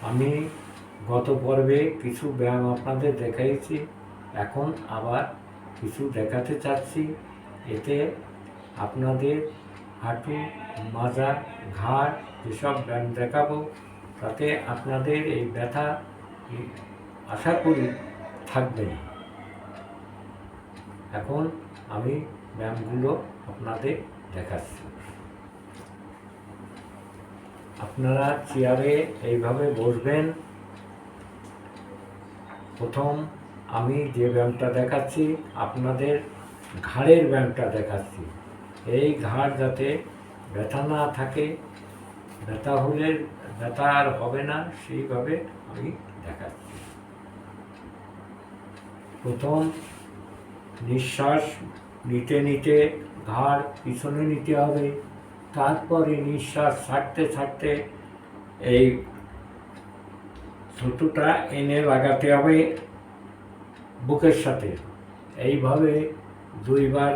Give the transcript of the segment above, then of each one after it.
আমি গত পর্বে কিছু ব্যায়াম আপনাদের দেখাইছি, এখন আবার কিছু দেখাতে চাচ্ছি। এতে আপনাদের হাঁটু, মাজা, ঘাড় যেসব ব্যায়াম দেখাবো তাতে আপনাদের এই ব্যথা আশা করি থাকবে না। এখন আমি ব্যায়ামগুলো আপনাদের দেখাচ্ছি। আপনারা চেয়ারে এইভাবে বসবেন। প্রথম আমি যে ব্যায়ামটা দেখাচ্ছি আপনাদের ঘাড়ের ব্যায়ামটা দেখাচ্ছি। এই ঘাড় যাতে ব্যথা না থাকে, ব্যথা হলে ব্যথা আর হবে না, সেইভাবে আমি দেখাচ্ছি। প্রথম নিঃশ্বাস নিতে নিতে ঘাড় পিছনে নিতে হবে, তারপরে নিঃশ্বাস ছাড়তে ছাড়তে এই ছোটোটা এনে লাগাতে হবে বুকের সাথে। এইভাবে দুইবার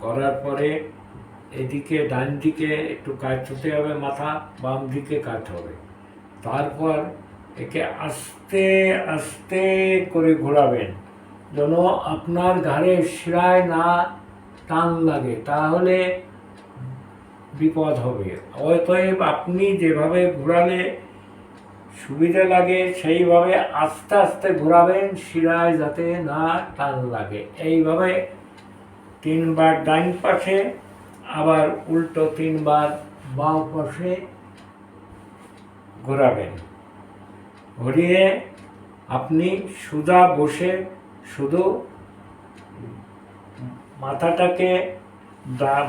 করার পরে এদিকে ডান দিকে একটু কাটতে হবে মাথা, বাম দিকে কাটতে হবে। তারপর একে আস্তে আস্তে করে ঘোরাবেন, যেন আপনার ঘাড়ের শিরায় না টান লাগে, তাহলে বিপদ হবে। অতএব আপনি যেভাবে ঘোরালে সুবিধা লাগে সেইভাবে আস্তে আস্তে ঘোরাবেন, শিরায় যাতে না টান লাগে। এইভাবে 3 বার ডান পাশে, আবার উল্টো 3 বার বাম পাশে ঘোরাবেন। ঘুরিয়ে আপনি সোজা বসে শুধু মাথাটাকে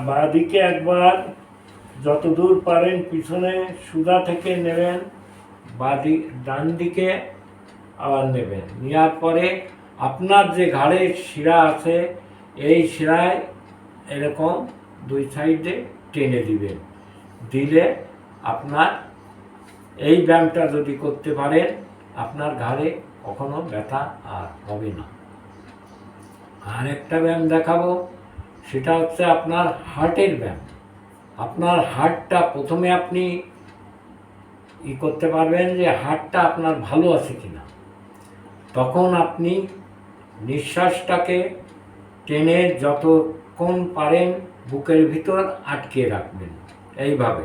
বাঁ দিকে একবার যতদূর পারেন পিছনে সোজা থেকে নেবেন, ডান দিকে আবার নেবেন। নেওয়ার পরে আপনার যে ঘাড়ের শিরা আছে এই শিরায় এরকম 2 সাইডে টেনে দিবেন। দিলে আপনার এই ব্যায়ামটা যদি করতে পারেন আপনার ঘাড়ে কখনো ব্যথা আর হবে না। আর একটা ব্যায়াম দেখাবো, সেটা হচ্ছে আপনার হার্টের ব্যায়াম। আপনার হার্টটা প্রথমে আপনি করতে পারবেন যে হার্টটা আপনার ভালো আছে কিনা। তখন আপনি নিঃশ্বাসটাকে টেনে যতক্ষণ পারেন বুকের ভিতর আটকে রাখবেন এইভাবে।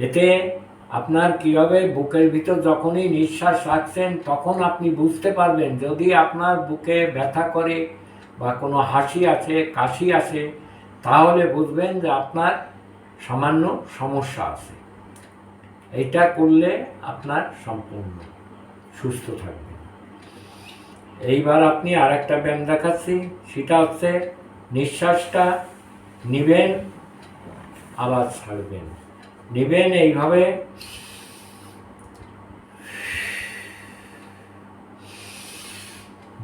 এতে আপনার কী হবে, বুকের ভিতর যখনই নিঃশ্বাস রাখছেন তখন আপনি বুঝতে পারবেন যদি আপনার বুকে ব্যথা করে বা কোনো হাসি আছে, কাশি আছে, তাহলে বুঝবেন যে আপনার সামান্য সমস্যা আছে। এইটা করলে আপনার সম্পূর্ণ সুস্থ থাকবে। এইবার আপনি আর একটা ব্যায়াম দেখাচ্ছি, সেটা হচ্ছে নিঃশ্বাসটা নিবেন আবার ছাড়বেন। নিবেন এইভাবে,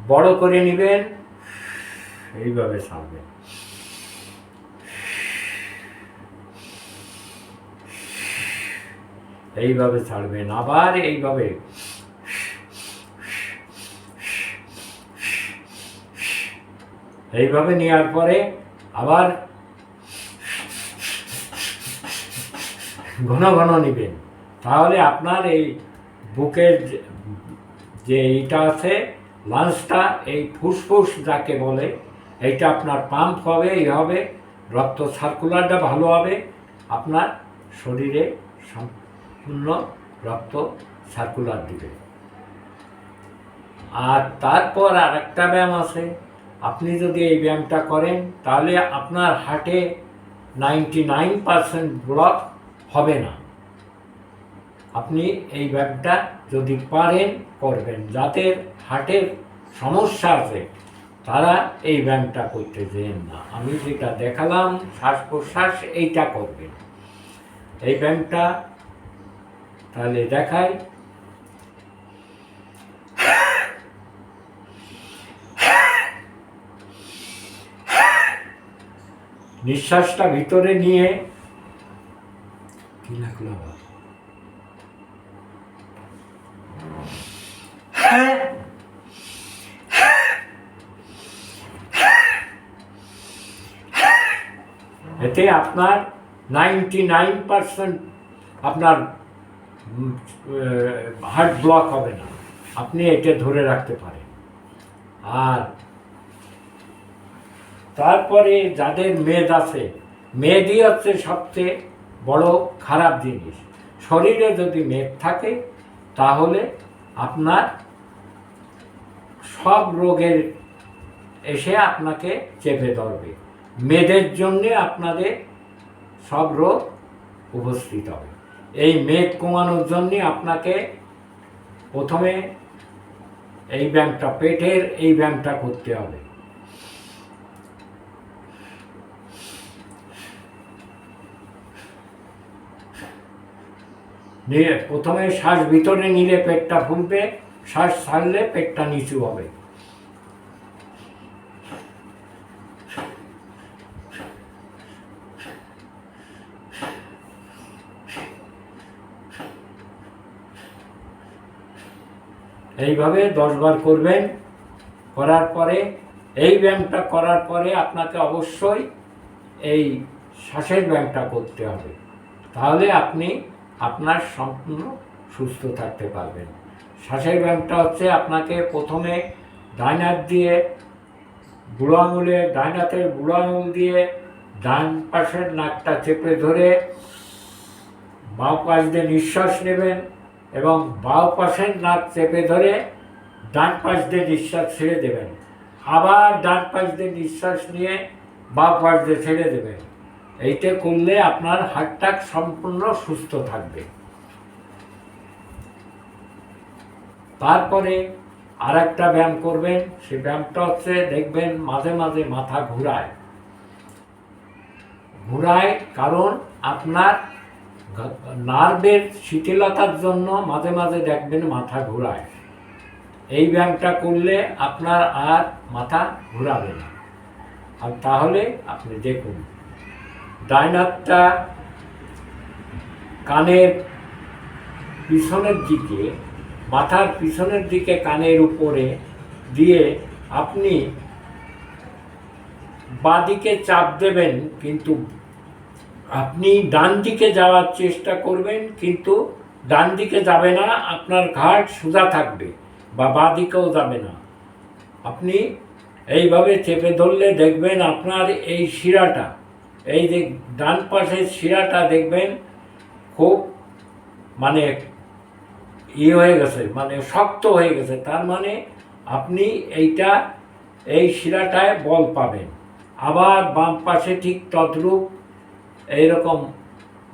বড় করে নিবেন, এইভাবে ছাড়বেন। এইভাবে ছাড়বেন, আবার এইভাবে। এইভাবে নেওয়ার পরে আবার ঘন ঘন নিবেন। তাহলে আপনার এই বুকের যে এইটা আছে লাংসটা, এই ফুসফুস যাকে বলে, এইটা আপনার পাম্প হবে, এই হবে, রক্ত সার্কুলারটা ভালো হবে, আপনার শরীরে সম্পূর্ণ রক্ত সার্কুলার দিবে। আর তারপর আর একটা ব্যায়াম আছে, আপনি যদি এই ব্যায়ামটা করেন তাহলে আপনার হার্টে 99% ব্লক হবে না। আপনি এই ব্যায়ামটা যদি পারেন করবেন। যাদের হার্টের সমস্যা আছে তারা এই ব্যায়ামটা করতে যেন না। আমি যেটা দেখালাম শ্বাস প্রশ্বাস, এইটা করবেন। এই ব্যায়ামটা তাহলে দেখাই। নিঃশ্বাসটা ভিতরে নিয়ে এতে আপনার 99% আপনার হার্ট ব্লক হবে না, আপনি এটা ধরে রাখতে পারেন। আর তারপরে যাদের মেদ আছে, মেদই হচ্ছে সবচেয়ে বড় খারাপ জিনিস। শরীরে যদি মেদ থাকে তাহলে আপনার সব রোগের এসে আপনাকে চেপে ধরবে। মেদের জন্যে আপনাদের সব রোগ উপস্থিত হবে। এই মেদ কমানোর জন্যে আপনাকে প্রথমে এই ব্যায়ামটা, পেটের এই ব্যায়ামটা করতে হবে। প্রথমে শ্বাস ভিতরে নিলে পেটটা ফুলবে, শ্বাস ছাড়লে পেটটা নিচু হবে। এইভাবে 10 বার করবেন। করার পরে এই ব্যায়ামটা করার পরে আপনাকে অবশ্যই এই শ্বাসের ব্যায়ামটা করতে হবে, তাহলে আপনি আপনার সম্পূর্ণ সুস্থ থাকতে পারবেন। শ্বাসের ব্যায়ামটা হচ্ছে আপনাকে প্রথমে ডান হাত দিয়ে বুড়ো আঙুলে, ডান হাতের বুড়ো আঙুল দিয়ে ডান পাশের নাকটা চেপে ধরে বাঁ পাশ দিয়ে নিঃশ্বাস নেবেন এবং বাঁ পাশের নাক চেপে ধরে ডান পাশ দিয়ে নিঃশ্বাস ছেড়ে দেবেন। আবার ডান পাশ দিয়ে নিঃশ্বাস নিয়ে বাঁ পাশ দিয়ে ছেড়ে দেবেন। এইটা করলে আপনার হার্টটা সম্পূর্ণ সুস্থ থাকবে। তারপরে আর একটা ব্যায়াম করবেন, সেই ব্যায়ামটা হচ্ছে দেখবেন মাঝে মাঝে মাথা ঘুরায়। কারণ আপনার নার্ভের শিথিলতার জন্য মাঝে মাঝে দেখবেন মাথা ঘুরায়। এই ব্যায়ামটা করলে আপনার আর মাথা ঘুরাবে না। আর তাহলে আপনি দেখুন, ডান হাতটা কানের পিছনের দিকে, মাথার পিছনের দিকে কানের উপরে দিয়ে আপনি বাঁদিকে চাপ দেবেন, কিন্তু আপনি ডান দিকে যাওয়ার চেষ্টা করবেন, কিন্তু ডান দিকে যাবে না, আপনার ঘাড় সোজা থাকবে বা বাঁ দিকেও যাবে না। আপনি এইভাবে চেপে ধরলে দেখবেন আপনার এই শিরাটা, এই যে ডান পাশের শিরাটা দেখবেন খুব মানে হয়ে গেছে, মানে শক্ত হয়ে গেছে। তার মানে আপনি এই শিরাটায় বল পাবেন। আবার বাম পাশে ঠিক তদ্রূপ এইরকম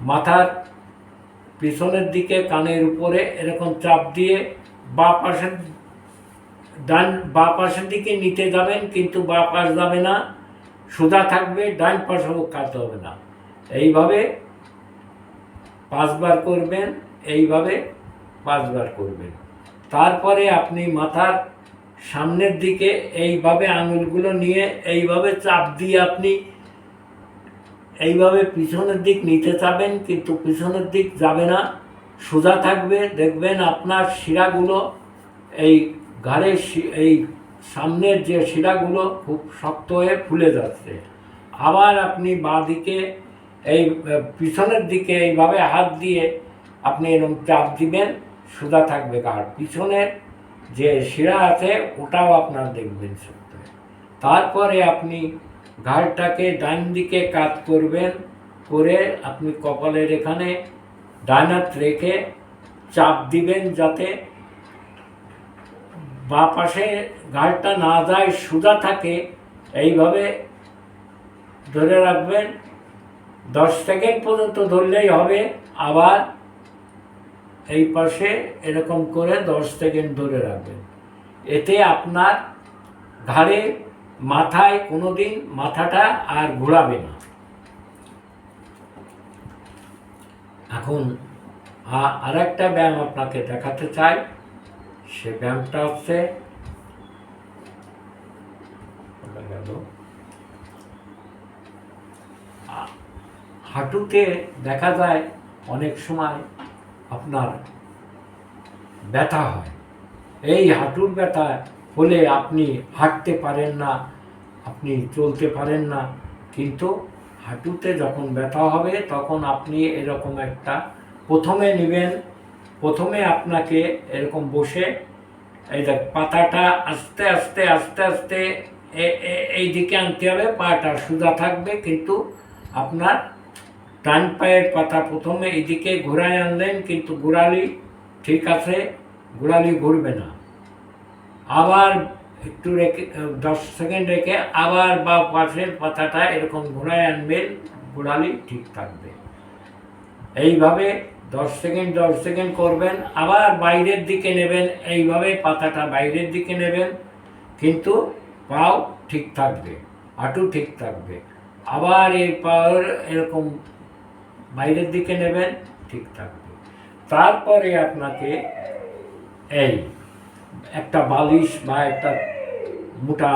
মাথার পিছনের দিকে কানের উপরে এরকম চাপ দিয়ে বাঁ পাশের দিকে নিতে যাবেন, কিন্তু বাঁ পাশ যাবে না, সোজা থাকবে, ডান পাশেও কাটতে হবে না। এইভাবে 5 বার করবেন, এইভাবে 5 বার করবেন। তারপরে আপনি মাথার সামনের দিকে এইভাবে আঙুলগুলো নিয়ে এইভাবে চাপ দিয়ে আপনি এইভাবে পিছনের দিক নিতে চাবেন, কিন্তু পিছনের দিক যাবে না, সোজা থাকবে। দেখবেন আপনার শিরাগুলো, এই ঘাড়ের এই সামনের যে শিরাগুলো খুব শক্ত হয়ে ফুলে যাচ্ছে। আবার আপনি বাঁ দিকে এই পিছনের দিকে এইভাবে হাত দিয়ে আপনি এরকম চাপ দিবেন, সোজা থাকবে ঘাড়। পিছনের যে শিরা আছে ওটাও আপনার দেখবেন শক্ত। তারপরে আপনি ঘাড়টাকে ডান দিকে কাত করবেন, করে আপনি কপালের এখানে ডান হাত রেখে চাপ দিবেন, যাতে বাঁ পাশে ঘাড়টা না যায়, সোজা থাকে। এইভাবে ধরে রাখবেন, 10 সেকেন্ড পর্যন্ত ধরলেই হবে। আবার এই পাশে এরকম করে 10 সেকেন্ড ধরে রাখবেন। এতে আপনার ঘাড়ে, মাথায় কোনোদিন মাথাটা আর ঘোরাবে না। এখন আর একটা ব্যায়াম আপনাকে দেখাতে চাই। সে ব্যায়ামটা হচ্ছে হাঁটুতে দেখা যায় অনেক সময় আপনার ব্যথা হয়। এই হাঁটুর ব্যথা হলে আপনি হাঁটতে পারেন না, আপনি চলতে পারেন না, কিন্তু হাঁটুতে যখন ব্যথা হবে তখন আপনি এরকম একটা প্রথমে নেবেন, প্রথমে আপনাকে এরকম বসে এই দেখ পাতাটা আস্তে আস্তে আস্তে আস্তে এই দিকে আনতে হবে, পাটা সোজা থাকবে, কিন্তু আপনার ডান পায়ের পাতা প্রথমে এইদিকে ঘোরায় আনলেন, কিন্তু গোড়ালি ঠিক আছে, গোড়ালি ঘুরবে না। আবার একটু রেখে 10 সেকেন্ড রেখে আবার বা পাশের পাতাটা এরকম ঘোরায় আনবেন, গোড়ালি ঠিক থাকবে। এইভাবে 10 সেকেন্ড করবেন, আবার বাইরের দিকে নেবেন, এইভাবে পাতাটা বাইরের দিকে নেবেন, কিন্তু পাও ঠিক থাকবে, হাঁটু ঠিক থাকবে। আবার এই পায়ের এরকম বাইরের দিকে নেবেন, ঠিক থাকবে। তারপরে আপনাকে এই একটা বালিশ বা একটা মোটা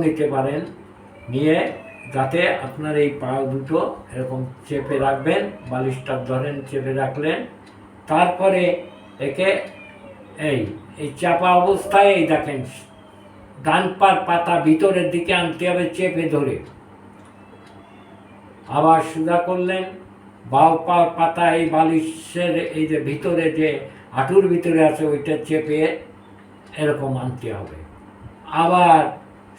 নিতে পারেন, নিয়ে যাতে আপনার এই পা দুটো এরকম চেপে রাখবেন, বালিশটা ধরেন চেপে রাখলেন। তারপরে একে এই চাপা অবস্থায় এই দেখেন ডান পার পাতা ভিতরের দিকে আনতে হবে চেপে ধরে, আবার সোজা করলেন, বাও পার পাতা এই বালিশের এই যে ভিতরে যে হাঁটুর ভিতরে আছে ওইটা চেপে এরকম আনতে হবে। আবার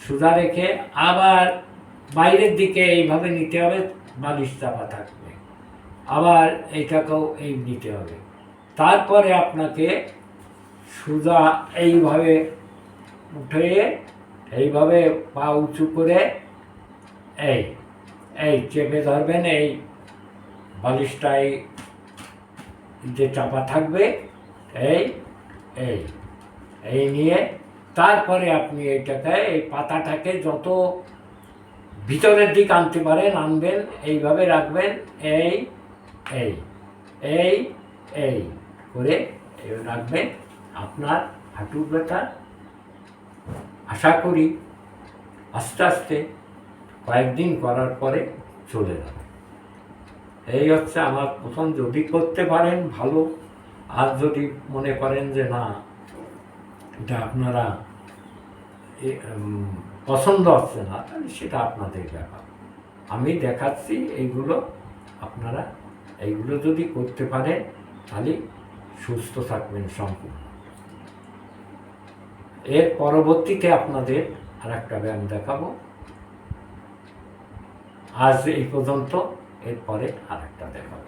সোজা রেখে আবার বাইরের দিকে এইভাবে নিতে হবে, বালিশ চাপা থাকবে। আবার এইটাকেও এই নিতে হবে। তারপরে আপনাকে সোজা এইভাবে উঠে এইভাবে পা উঁচু করে এই এই চেপে ধরবেন, এই বালিশটাই যে চাপা থাকবে, এই এই এই নিয়ে তারপরে আপনি এইটাকে এই পাতাটাকে যত ভিতরের দিক আনতে পারেন আনবেন, এইভাবে রাখবেন, এই এই এই এই করে রাখবেন। আপনার হাঁটুর ব্যথা আশা করি আস্তে আস্তে কয়েকদিন করার পরে চলে যাবে। এই হচ্ছে আমার প্রথম, যদি করতে পারেন ভালো, আর যদি মনে করেন যে না এটা আপনারা পছন্দ হচ্ছে না, তাহলে সেটা আপনাদের ব্যাপার। আমি দেখাচ্ছি এইগুলো, আপনারা এইগুলো যদি করতে পারেন তাহলে সুস্থ থাকবেন সম্পূর্ণ। এর পরবর্তীতে আপনাদের আর একটা ব্যায়াম দেখাবো। আজ এই পর্যন্ত, এরপরে আর একটা দেখাবো।